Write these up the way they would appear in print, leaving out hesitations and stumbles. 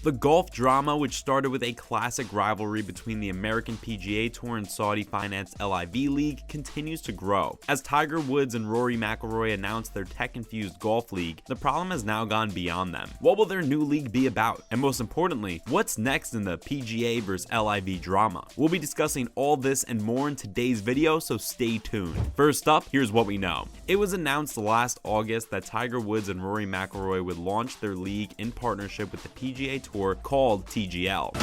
The golf drama, which started with a classic rivalry between the American PGA Tour and Saudi-financed LIV League, continues to grow. As Tiger Woods and Rory McIlroy announced their tech-infused golf league, the problem has now gone beyond them. What will their new league be about? And most importantly, what's next in the PGA vs LIV drama? We'll be discussing all this and more in today's video, so stay tuned. First up, here's what we know. It was announced last August that Tiger Woods and Rory McIlroy would launch their league in partnership with the PGA Tour called TGL.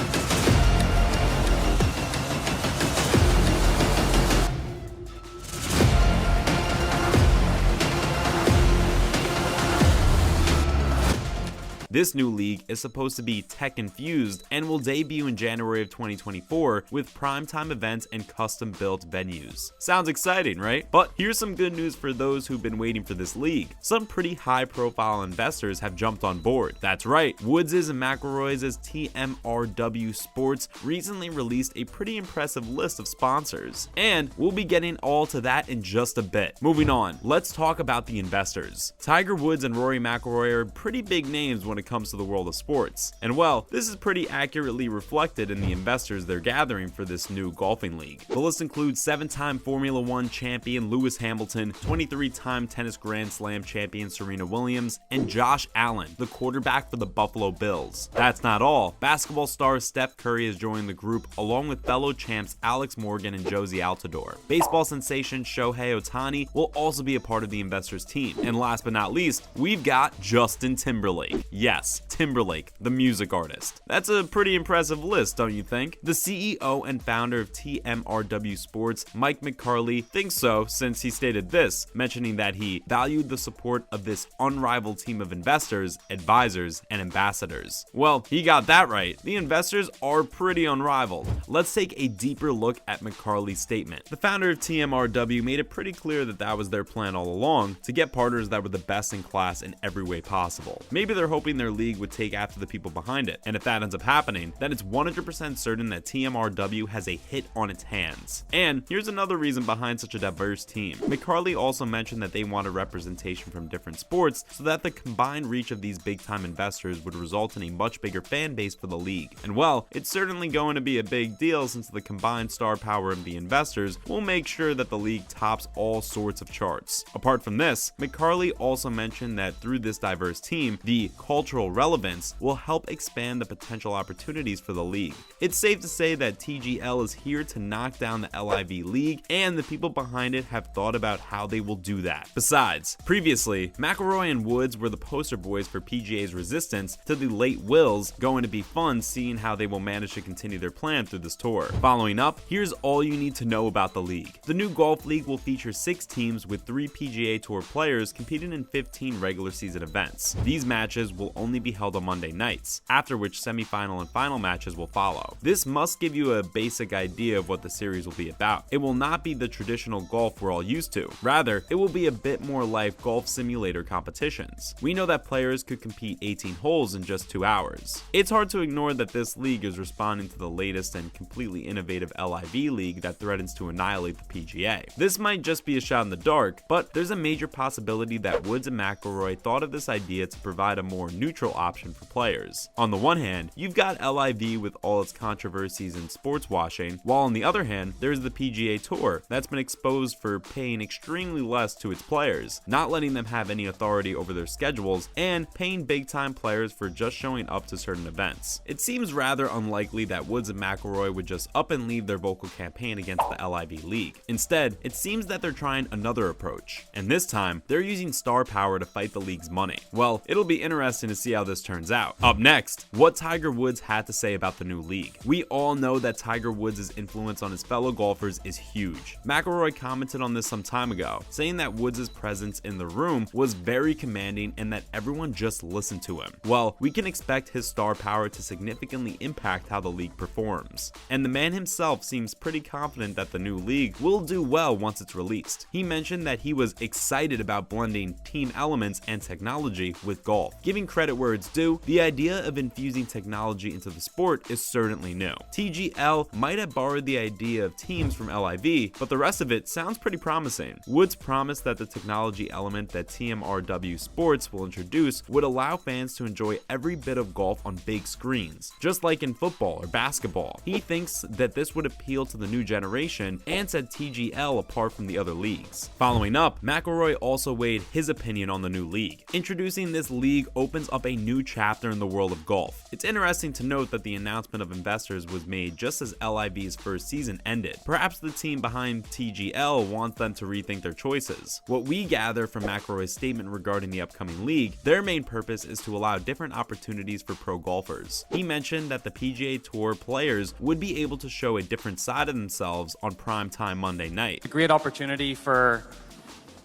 This new league is supposed to be tech-infused and will debut in January of 2024 with primetime events and custom-built venues. Sounds exciting, right? But here's some good news for those who've been waiting for this league. Some pretty high-profile investors have jumped on board. That's right, Woods' and McIlroy's TMRW Sports recently released a pretty impressive list of sponsors. And we'll be getting all to that in just a bit. Moving on, let's talk about the investors. Tiger Woods and Rory McIlroy are pretty big names when it comes to the world of sports. And well, this is pretty accurately reflected in the investors they're gathering for this new golfing league. The list includes 7-time Formula 1 champion Lewis Hamilton, 23-time tennis Grand Slam champion Serena Williams, and Josh Allen, the quarterback for the Buffalo Bills. That's not all. Basketball star Steph Curry has joined the group along with fellow champs Alex Morgan and Josie Altidore. Baseball sensation Shohei Ohtani will also be a part of the investors team. And last but not least, we've got Justin Timberlake. Yes, Timberlake, the music artist. That's a pretty impressive list, don't you think? The CEO and founder of TMRW Sports, Mike McCarley, thinks so since he stated this, mentioning that he valued the support of this unrivaled team of investors, advisors, and ambassadors. Well, he got that right. The investors are pretty unrivaled. Let's take a deeper look at McCarley's statement. The founder of TMRW made it pretty clear that that was their plan all along, to get partners that were the best in class in every way possible. Maybe they're hoping their league would take after the people behind it, and if that ends up happening, then it's 100% certain that TMRW has a hit on its hands. And here's another reason behind such a diverse team. McCarley also mentioned that they want a representation from different sports so that the combined reach of these big-time investors would result in a much bigger fan base for the league. And well, it's certainly going to be a big deal since the combined star power of the investors will make sure that the league tops all sorts of charts. Apart from this, McCarley also mentioned that through this diverse team, the cultural relevance will help expand the potential opportunities for the league. It's safe to say that TGL is here to knock down the LIV league, and the people behind it have thought about how they will do that. Besides, previously, McIlroy and Woods were the poster boys for PGA's resistance to the late wills. Going to be fun seeing how they will manage to continue their plan through this tour. Following up, here's all you need to know about the league. The new golf league will feature 6 teams with 3 PGA Tour players competing in 15 regular season events. These matches will only be held on Monday nights, after which semi-final and final matches will follow. This must give you a basic idea of what the series will be about. It will not be the traditional golf we're all used to. Rather, it will be a bit more like golf simulator competitions. We know that players could compete 18 holes in just 2 hours. It's hard to ignore that this league is responding to the latest and completely innovative LIV league that threatens to annihilate the PGA. This might just be a shot in the dark, but there's a major possibility that Woods and McIlroy thought of this idea to provide a more neutral option for players. On the one hand, you've got LIV with all its controversies and sports washing, while on the other hand, there's the PGA Tour that's been exposed for paying extremely less to its players, not letting them have any authority over their schedules, and paying big-time players for just showing up to certain events. It seems rather unlikely that Woods and McIlroy would just up and leave their vocal campaign against the LIV league. Instead, it seems that they're trying another approach, and this time, they're using star power to fight the league's money. Well, it'll be interesting to see how this turns out. Up next, what Tiger Woods had to say about the new league. We all know that Tiger Woods' influence on his fellow golfers is huge. McIlroy commented on this some time ago, saying that Woods' presence in the room was very commanding and that everyone just listened to him. Well, we can expect his star power to significantly impact how the league performs. And the man himself seems pretty confident that the new league will do well once it's released. He mentioned that he was excited about blending team elements and technology with golf, giving credit credit where it's due, the idea of infusing technology into the sport is certainly new. TGL might have borrowed the idea of teams from LIV, but the rest of it sounds pretty promising. Woods promised that the technology element that TMRW Sports will introduce would allow fans to enjoy every bit of golf on big screens, just like in football or basketball. He thinks that this would appeal to the new generation and set TGL apart from the other leagues. Following up, McIlroy also weighed his opinion on the new league. Introducing this league opens up a new chapter in the world of golf. It's interesting to note that the announcement of investors was made just as LIV's first season ended. Perhaps the team behind TGL wants them to rethink their choices. What we gather from McIlroy's statement regarding the upcoming league, their main purpose is to allow different opportunities for pro golfers. He mentioned that the PGA Tour players would be able to show a different side of themselves on primetime Monday night. A great opportunity for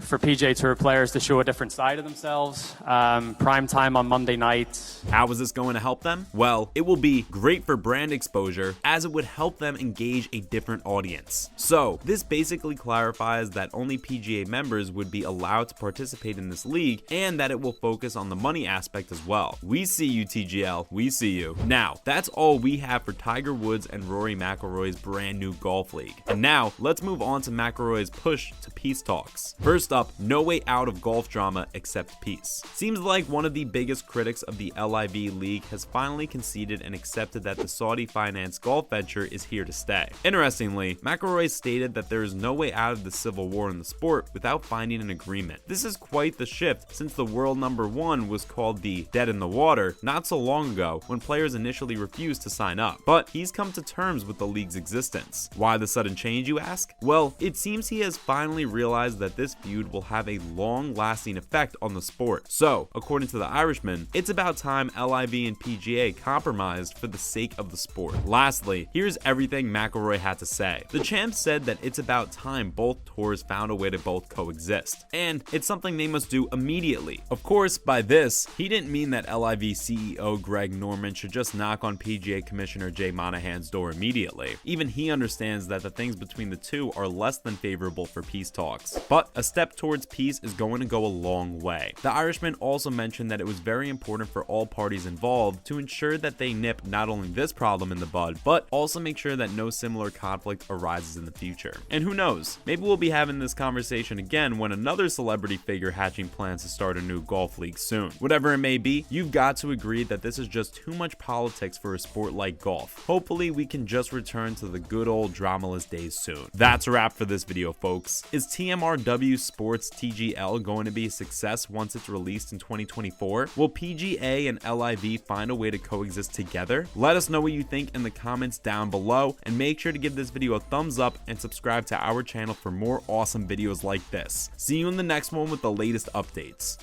PGA Tour players to show a different side of themselves. Prime time on Monday night. How is this going to help them? Well, it will be great for brand exposure as it would help them engage a different audience. So this basically clarifies that only PGA members would be allowed to participate in this league and that it will focus on the money aspect as well. We see you, TGL. We see you. Now, that's all we have for Tiger Woods and Rory McIlroy's brand new golf league. And now, let's move on to McIlroy's push to peace talks. First up, no way out of golf drama except peace. Seems like one of the biggest critics of the LIV league has finally conceded and accepted that the Saudi-financed golf venture is here to stay. Interestingly, McIlroy stated that there is no way out of the civil war in the sport without finding an agreement. This is quite the shift since the world number one was called the dead in the water not so long ago when players initially refused to sign up. But he's come to terms with the league's existence. Why the sudden change, you ask? Well, it seems he has finally realized that this feud will have a long-lasting effect on the sport. So, according to the Irishman, it's about time LIV and PGA compromised for the sake of the sport. Lastly, here's everything McIlroy had to say. The champ said that it's about time both tours found a way to both coexist, and it's something they must do immediately. Of course, by this, he didn't mean that LIV CEO Greg Norman should just knock on PGA Commissioner Jay Monahan's door immediately. Even he understands that the things between the two are less than favorable for peace talks. But a step towards peace is going to go a long way. The Irishman also mentioned that it was very important for all parties involved to ensure that they nip not only this problem in the bud, but also make sure that no similar conflict arises in the future. And who knows, maybe we'll be having this conversation again when another celebrity figure hatching plans to start a new golf league soon. Whatever it may be, you've got to agree that this is just too much politics for a sport like golf. Hopefully we can just return to the good old dramaless days soon. That's a wrap for this video, folks. Is TMRW Sports TGL going to be a success once it's released in 2024? Will PGA and LIV find a way to coexist together? Let us know what you think in the comments down below, and make sure to give this video a thumbs up and subscribe to our channel for more awesome videos like this. See you in the next one with the latest updates.